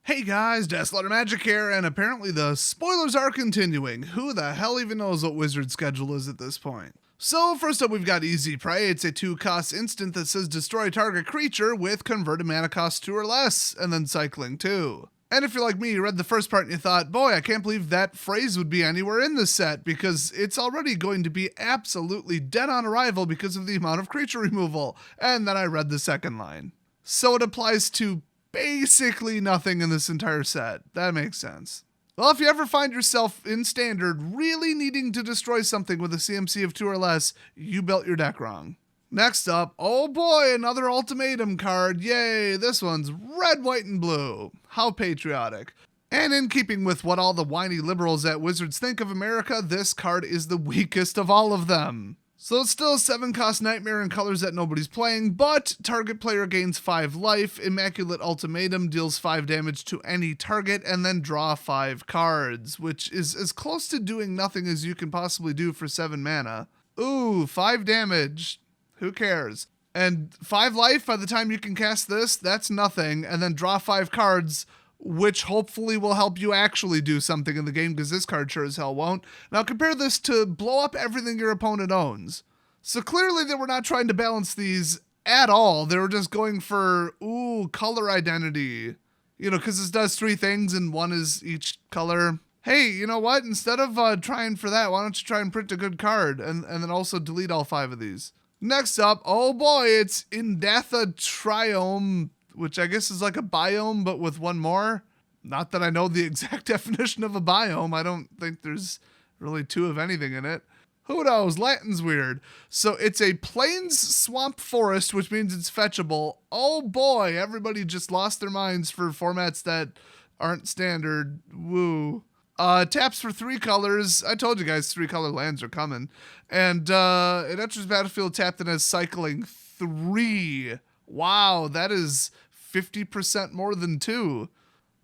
Hey guys, Deathletter Magic here, and apparently the spoilers are continuing. Who the hell even knows what Wizard's schedule is at this point? So first up we've got Easy Prey. It's a 2-cost instant that says destroy target creature with converted mana cost 2 or less, and then cycling 2. And if you're like me, you read the first part and you thought, boy, I can't believe that phrase would be anywhere in this set, because it's already going to be absolutely dead on arrival because of the amount of creature removal. And then I read the second line. So it applies to basically nothing in this entire set. That makes sense. Well, if you ever find yourself in Standard really needing to destroy something with a CMC of 2 or less, you built your deck wrong. Next up, oh boy, another Ultimatum card. Yay, this one's red, white, and blue. How patriotic. And in keeping with what all the whiny liberals at Wizards think of America, this card is the weakest of all of them. So it's still a 7-cost nightmare in colors that nobody's playing, but target player gains 5 life, Immaculate Ultimatum deals 5 damage to any target, and then draw 5 cards, which is as close to doing nothing as you can possibly do for 7 mana. Ooh, 5 damage. Who cares? And 5 life by the time you can cast this, that's nothing, and then draw 5 cards, which hopefully will help you actually do something in the game, because this card sure as hell won't. Now compare this to blow up everything your opponent owns. So clearly they were not trying to balance these at all. They were just going for, ooh, color identity. You know, because this does 3 things and 1 is each color. Hey, you know what? Instead of trying for that, why don't you try and print a good card and then also delete all 5 of these. Next up, oh boy, it's Indatha Triome, which I guess is like a biome, but with 1 more. Not that I know the exact definition of a biome. I don't think there's really 2 of anything in it. Who knows? Latin's weird. So it's a plains swamp forest, which means it's fetchable. Oh boy, everybody just lost their minds for formats that aren't standard. Woo. Taps for 3 colors. I told you guys 3 color lands are coming. And it enters battlefield tapped and has cycling 3. Wow, that is 50% more than 2.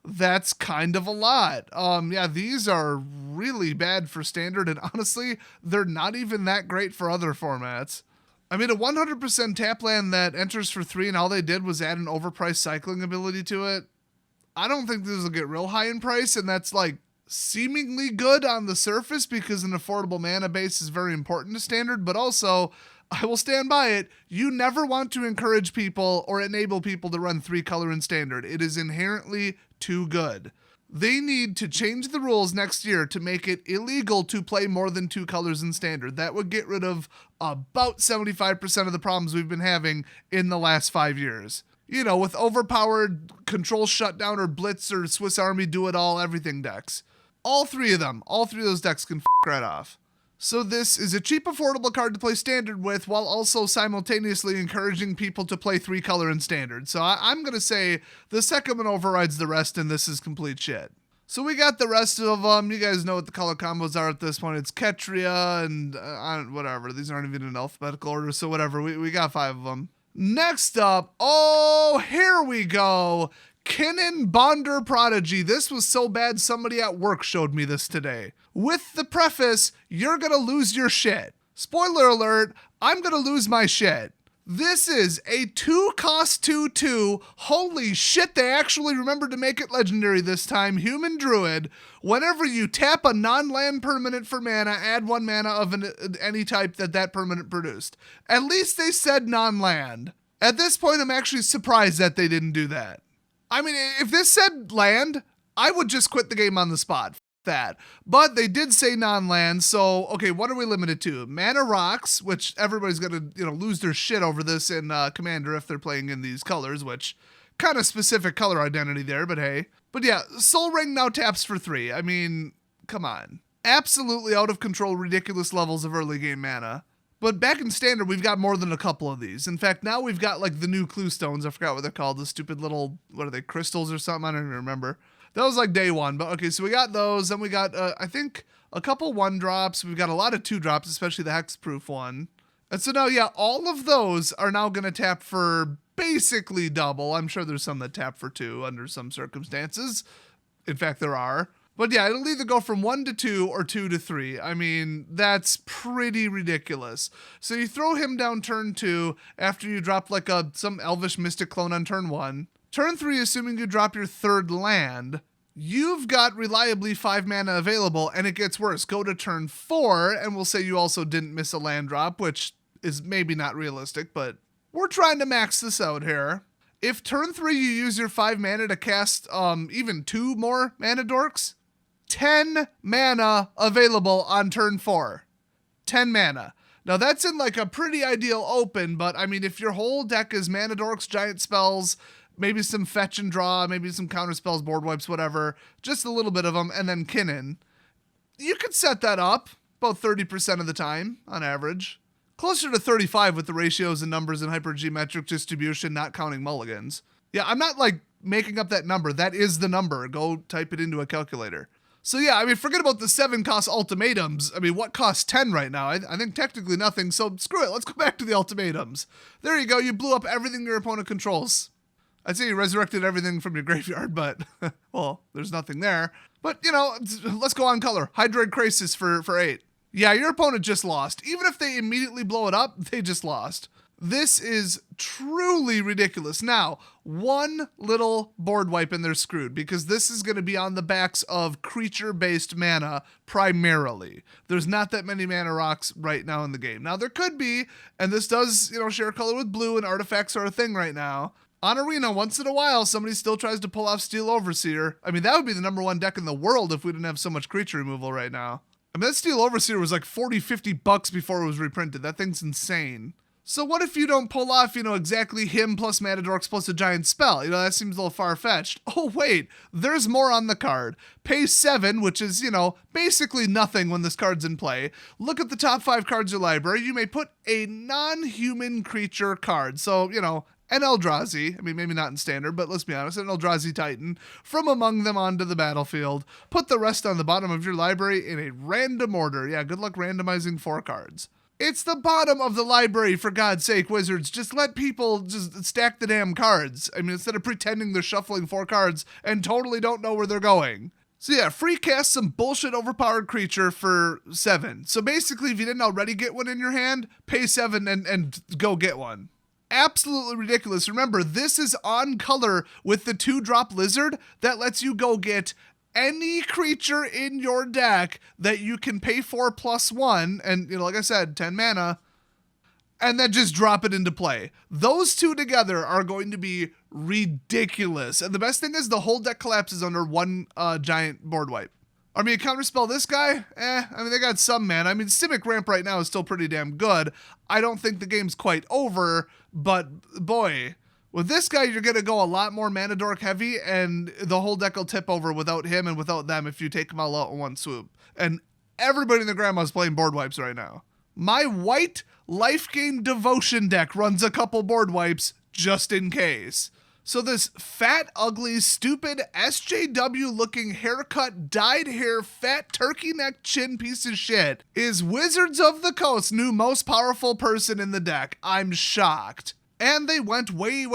That's kind of a lot. Yeah, these are really bad for Standard, and honestly, they're not even that great for other formats. I mean, a 100% tap land that enters for 3 and all they did was add an overpriced cycling ability to it. I don't think this will get real high in price, and that's like seemingly good on the surface because an affordable mana base is very important to Standard, but also, I will stand by it, you never want to encourage people or enable people to run 3 color in Standard. It is inherently too good. They need to change the rules next year to make it illegal to play more than 2 colors in Standard. That would get rid of about 75% of the problems we've been having in the last 5 years. You know, with overpowered control shutdown or blitz or Swiss Army do it all everything decks. All 3 of those decks can f*** right off. So this is a cheap, affordable card to play Standard with while also simultaneously encouraging people to play 3 color in Standard. So I'm going to say the second one overrides the rest and this is complete shit. So we got the rest of them. You guys know what the color combos are at this point. It's Ketria and whatever. These aren't even in alphabetical order, so whatever. We got 5 of them. Next up, oh, here we go. Kinnan Bonder Prodigy. This was so bad somebody at work showed me this today. With the preface, you're gonna lose your shit. Spoiler alert, I'm gonna lose my shit. This is a 2-cost 2/2. Holy shit, they actually remembered to make it legendary this time. Human Druid. Whenever you tap a non-land permanent for mana, add 1 mana of any type that permanent produced. At least they said non-land. At this point, I'm actually surprised that they didn't do that. I mean, if this said land, I would just quit the game on the spot. F that. But they did say non-land, so, okay, what are we limited to? Mana Rocks, which everybody's gonna, lose their shit over this in Commander if they're playing in these colors, which kind of specific color identity there, but hey. But yeah, Soul Ring now taps for 3. I mean, come on. Absolutely out of control, ridiculous levels of early game mana. But back in Standard, we've got more than a couple of these. In fact, now we've got like the new clue stones. I forgot what they're called. The stupid little, what are they, crystals or something? I don't even remember. That was like day 1. But okay, so we got those. Then we got, I think, a couple 1-drops. We've got a lot of 2-drops, especially the hexproof one. And so now, yeah, all of those are now going to tap for basically double. I'm sure there's some that tap for 2 under some circumstances. In fact, there are. But yeah, it'll either go from 1 to 2 or 2 to 3. I mean, that's pretty ridiculous. So you throw him down turn 2 after you drop like some Elvish Mystic clone on turn 1. Turn 3, assuming you drop your third land, you've got reliably 5 mana available, and it gets worse. Go to turn 4, and we'll say you also didn't miss a land drop, which is maybe not realistic, but we're trying to max this out here. If turn 3 you use your 5 mana to cast even 2 more mana dorks, 10 mana available on turn 4. 10 mana. Now that's in like a pretty ideal open, but I mean if your whole deck is mana dorks, giant spells, maybe some fetch and draw, maybe some counter spells, board wipes, whatever, just a little bit of them, and then Kinnan, you could set that up about 30% of the time on average. Closer to 35 with the ratios and numbers and hypergeometric distribution, not counting mulligans. Yeah, I'm not like making up that number. That is the number. Go type it into a calculator. So yeah, I mean, forget about the 7 cost ultimatums. I mean, what costs 10 right now? I think technically nothing, so screw it. Let's go back to the ultimatums. There you go. You blew up everything your opponent controls. I'd say you resurrected everything from your graveyard, but, well, there's nothing there. But, you know, let's go on color. Hydroid Krasis for 8. Yeah, your opponent just lost. Even if they immediately blow it up, they just lost. This is truly ridiculous. Now, one little board wipe and they're screwed, because this is going to be on the backs of creature-based mana primarily. There's not that many mana rocks right now in the game. Now, there could be, and this does, you know, share color with blue, and artifacts are a thing right now. On Arena, once in a while, somebody still tries to pull off Steel Overseer. I mean, that would be the #1 deck in the world if we didn't have so much creature removal right now. I mean, that Steel Overseer was like 40, 50 bucks before it was reprinted. That thing's insane. So what if you don't pull off, you know, exactly him plus Mana Dorks plus a giant spell? You know, that seems a little far-fetched. Oh, wait, there's more on the card. Pay 7, which is, you know, basically nothing when this card's in play. Look at the top 5 cards of your library. You may put a non-human creature card. So, you know, an Eldrazi, I mean, maybe not in standard, but let's be honest, an Eldrazi Titan, from among them onto the battlefield. Put the rest on the bottom of your library in a random order. Yeah, good luck randomizing 4 cards. It's the bottom of the library, for God's sake, Wizards. Just let people just stack the damn cards. I mean, instead of pretending they're shuffling 4 cards and totally don't know where they're going. So yeah, free cast some bullshit overpowered creature for 7. So basically, if you didn't already get one in your hand, pay 7 and go get one. Absolutely ridiculous. Remember, this is on color with the 2-drop lizard that lets you go get any creature in your deck that you can pay for +1, and, you know, like I said, 10 mana, and then just drop it into play. Those two together are going to be ridiculous. And the best thing is the whole deck collapses under one giant board wipe. I mean, counterspell this guy? I mean, they got some mana. I mean, Simic Ramp right now is still pretty damn good. I don't think the game's quite over, but boy, with this guy, you're going to go a lot more mana dork heavy, and the whole deck will tip over without him and without them if you take them all out in one swoop. And everybody in the grandma's playing board wipes right now. My white life gain devotion deck runs a couple board wipes just in case. So this fat, ugly, stupid, SJW-looking haircut, dyed hair, fat turkey neck chin piece of shit is Wizards of the Coast's new most powerful person in the deck. I'm shocked. And they went way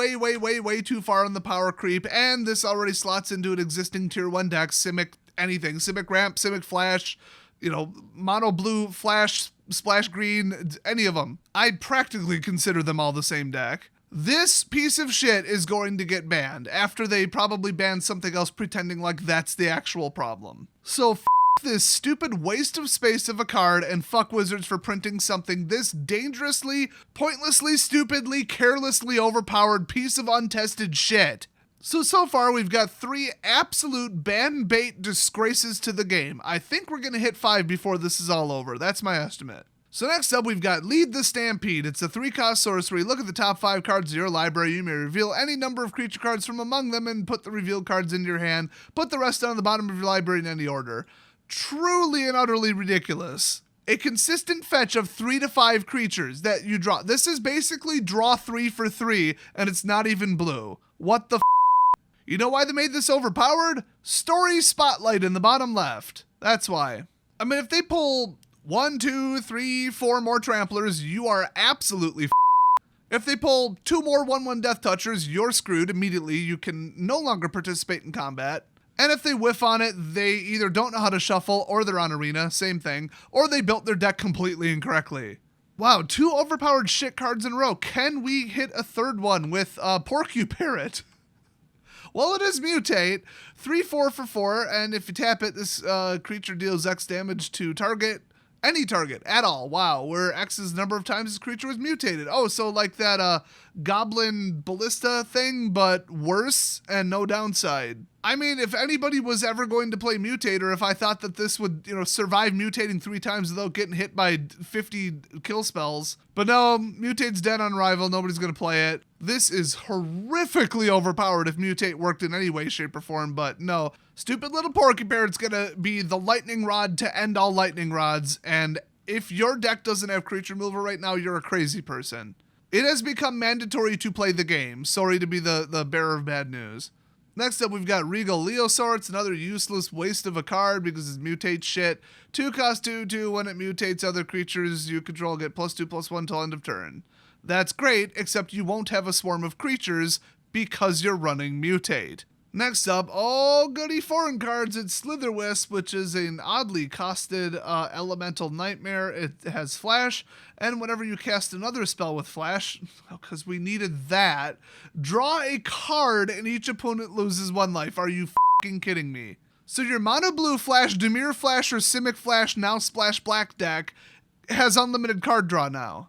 too far on the power creep, and this already slots into an existing tier 1 deck, Simic anything, Simic Ramp, Simic Flash, you know, Mono Blue, Flash, Splash Green, any of them. I'd practically consider them all the same deck. This piece of shit is going to get banned after they probably ban something else pretending like that's the actual problem. So this stupid waste of space of a card, and fuck Wizards for printing something this dangerously, pointlessly, stupidly, carelessly overpowered piece of untested shit. So far we've got 3 absolute ban bait disgraces to the game. I think we're gonna hit 5 before this is all over. That's my estimate. So next up, we've got Lead the Stampede. It's a 3-cost sorcery. Look at the top 5 cards of your library. You may reveal any number of creature cards from among them and put the revealed cards into your hand. Put the rest on the bottom of your library in any order. Truly and utterly ridiculous. A consistent fetch of 3 to 5 creatures that you draw. This is basically draw 3 for 3, and it's not even blue. What the f***? You know why they made this overpowered? Story Spotlight in the bottom left. That's why. I mean, if they pull 1, 2, 3, 4 more Tramplers, you are absolutely If they pull 2 more 1/1 Death Touchers, you're screwed immediately. You can no longer participate in combat. And if they whiff on it, they either don't know how to shuffle, or they're on Arena, same thing, or they built their deck completely incorrectly. Wow, 2 overpowered shit cards in a row. Can we hit a third one with Porcupine Parrot? Well, it is mutate. 3/4 for 4, and if you tap it, this creature deals X damage to target. Any target at all. Wow, where X is the number of times this creature was mutated. Oh, so like that goblin ballista thing, but worse and no downside. I mean, if anybody was ever going to play Mutate, or if I thought that this would, survive mutating 3 times without getting hit by 50 kill spells. But no, Mutate's dead on arrival. Nobody's going to play it. This is horrifically overpowered if Mutate worked in any way, shape, or form, but no. Stupid little Porky Parrot's going to be the lightning rod to end all lightning rods, and if your deck doesn't have creature removal right now, you're a crazy person. It has become mandatory to play the game. Sorry to be the bearer of bad news. Next up, we've got Regal Leo, another useless waste of a card because it mutates shit. 2 cost 2/2. When it mutates other creatures you control, get +2/+1 till end of turn. That's great, except you won't have a swarm of creatures because you're running Mutate. Next up, oh goody foreign cards, it's Slitherwisp, which is an oddly costed elemental nightmare. It has flash, and whenever you cast another spell with flash, because we needed that, draw a card and each opponent loses 1 life. Are you fucking kidding me? So your mono blue flash, Dimir flash, or Simic flash, now splash black deck has unlimited card draw now.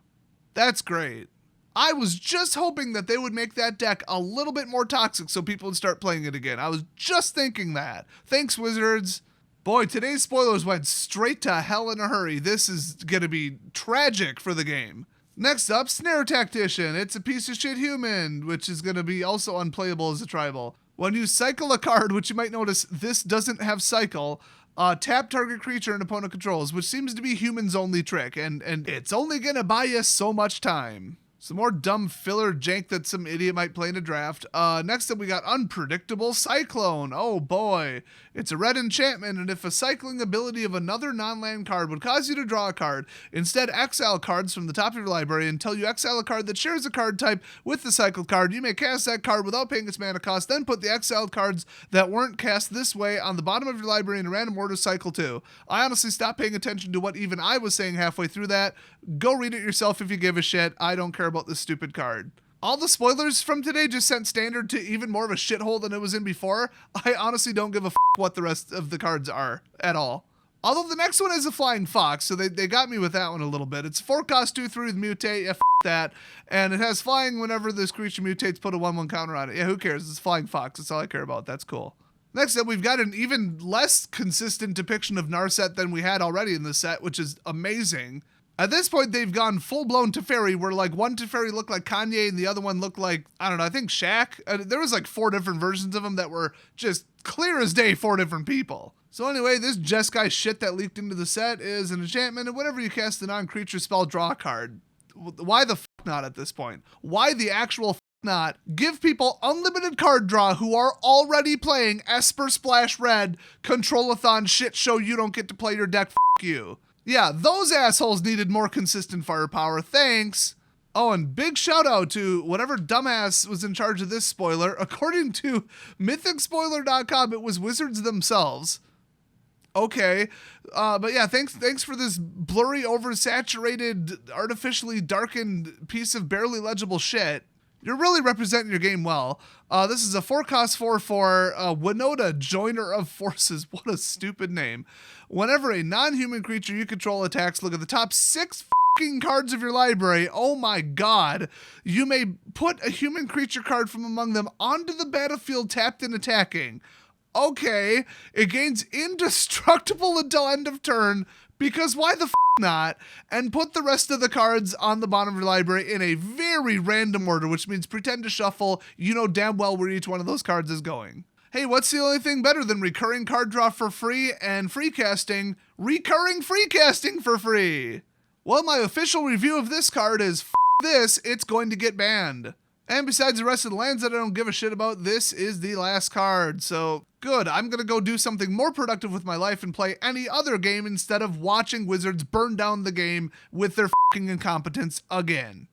That's great. I was just hoping that they would make that deck a little bit more toxic so people would start playing it again. I was just thinking that. Thanks, Wizards. Boy, today's spoilers went straight to hell in a hurry. This is going to be tragic for the game. Next up, Snare Tactician. It's a piece of shit human, which is going to be also unplayable as a tribal. When you cycle a card, which you might notice this doesn't have cycle, tap target creature and opponent controls, which seems to be humans' only trick, and it's only going to buy you so much time. Some more dumb filler jank that some idiot might play in a draft. Next up, we got Unpredictable Cyclone. Oh boy. It's a red enchantment, and if a cycling ability of another non-land card would cause you to draw a card, instead exile cards from the top of your library until you exile a card that shares a card type with the cycled card. You may cast that card without paying its mana cost, then put the exiled cards that weren't cast this way on the bottom of your library in a random order cycle too. I honestly stopped paying attention to what even I was saying halfway through that. Go read it yourself if you give a shit. I don't care about this stupid card. All the spoilers from today just sent Standard to even more of a shithole than it was in before. I honestly don't give a what the rest of the cards are at all. Although the next one is a Flying Fox, so they got me with that one a little bit. It's 4 cost 2/3 with Mutate, yeah, that. And it has flying whenever this creature mutates, put a 1/1 counter on it. Yeah, who cares? It's Flying Fox, that's all I care about. That's cool. Next up, we've got an even less consistent depiction of Narset than we had already in the set, which is amazing. At this point, they've gone full-blown Teferi, where like one Teferi looked like Kanye and the other one looked like, I don't know, I think Shaq. There was like 4 different versions of them that were just clear as day 4 different people. So anyway, this Jeskai shit that leaked into the set is an enchantment, and whenever you cast a non-creature spell, draw a card. Why the f*** not at this point? Why the actual f*** not? Give people unlimited card draw who are already playing Esper Splash Red, Control-a-thon shit show you don't get to play your deck, f*** you. Yeah, those assholes needed more consistent firepower, thanks. Oh, and big shout out to whatever dumbass was in charge of this spoiler. According to mythicspoiler.com, it was Wizards themselves. Okay, but yeah, thanks for this blurry, oversaturated, artificially darkened piece of barely legible shit. You're really representing your game well. This is a 4 cost 4/4 Winota, Joiner of Forces. What a stupid name. Whenever a non-human creature you control attacks, look at the top 6 fucking cards of your library. Oh my god. You may put a human creature card from among them onto the battlefield tapped and attacking. Okay, it gains indestructible until end of turn, because why the f*** not? And put the rest of the cards on the bottom of your library in a very random order, which means pretend to shuffle. You know damn well where each one of those cards is going. Hey, what's the only thing better than recurring card draw for free and free casting? Recurring free casting for free! Well, my official review of this card is f*** this, it's going to get banned. And besides the rest of the lands that I don't give a shit about, this is the last card. So, good, I'm gonna go do something more productive with my life and play any other game instead of watching Wizards burn down the game with their f***ing incompetence again.